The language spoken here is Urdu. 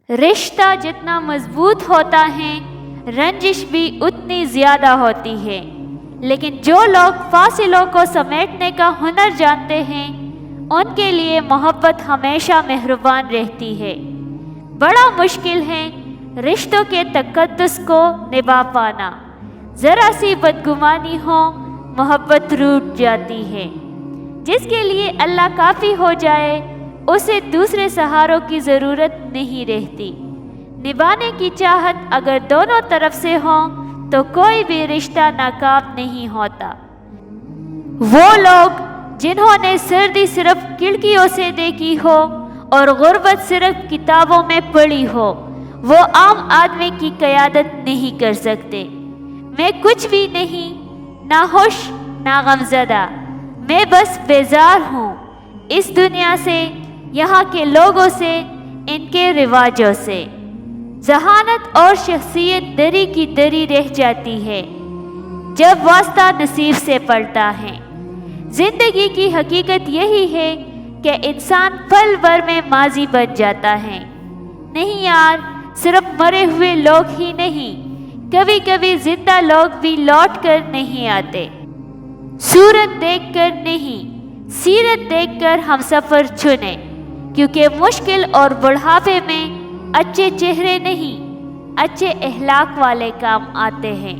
رشتہ جتنا مضبوط ہوتا ہے رنجش بھی اتنی زیادہ ہوتی ہے، لیکن جو لوگ فاصلوں کو سمیٹنے کا ہنر جانتے ہیں ان کے لیے محبت ہمیشہ مہربان رہتی ہے۔ بڑا مشکل ہے رشتوں کے تقدس کو نبھا پانا، ذرا سی بدگمانی ہو محبت ٹوٹ جاتی ہے۔ جس کے لیے اللہ کافی ہو جائے اسے دوسرے سہاروں کی ضرورت نہیں رہتی۔ نبھانے کی چاہت اگر دونوں طرف سے ہو تو کوئی بھی رشتہ ناکام نہیں ہوتا۔ وہ لوگ جنہوں نے سردی صرف کھڑکیوں سے دیکھی ہو اور غربت صرف کتابوں میں پڑھی ہو، وہ عام آدمی کی قیادت نہیں کر سکتے۔ میں کچھ بھی نہیں، نہ خوش نہ غمزدہ، میں بس بیزار ہوں اس دنیا سے، یہاں کے لوگوں سے، ان کے رواجوں سے۔ ذہانت اور شخصیت دری کی دری رہ جاتی ہے جب واسطہ نصیب سے پڑتا ہے۔ زندگی کی حقیقت یہی ہے کہ انسان پل بھر میں ماضی بن جاتا ہے۔ نہیں یار، صرف مرے ہوئے لوگ ہی نہیں، کبھی کبھی زندہ لوگ بھی لوٹ کر نہیں آتے۔ صورت دیکھ کر نہیں، سیرت دیکھ کر ہم سفر چنیں، کیونکہ مشکل اور بڑھاپے میں اچھے چہرے نہیں، اچھے اخلاق والے کام آتے ہیں۔